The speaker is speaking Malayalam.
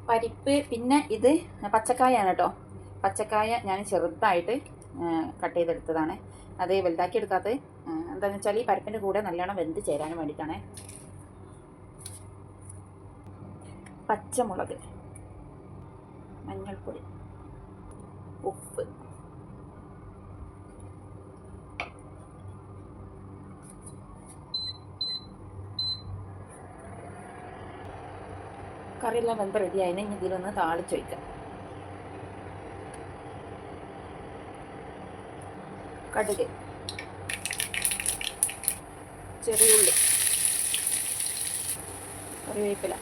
പരിപ്പ്. പിന്നെ ഇത് പച്ചക്കായാണ് കേട്ടോ. പച്ചക്കായ ഞാൻ ചെറുതായിട്ട് കട്ട് ചെയ്തെടുത്തതാണ്. അത് വലുതാക്കി എടുക്കാത്തത് എന്താണെന്ന് വെച്ചാൽ ഈ പരിപ്പിൻ്റെ കൂടെ നല്ലോണം വെന്ത് ചേരാൻ വേണ്ടിയിട്ടാണ്. പച്ചമുളക്, മഞ്ഞൾപ്പൊടി, ഉപ്പ്, കറിയെല്ലാം വെന്ത് റെഡിയായി. ഇനി ഇതിലൊന്ന് താളിച്ച് വയ്ക്കാം. കടുക്, ചെറിയുള്ളി, കറിവേപ്പില,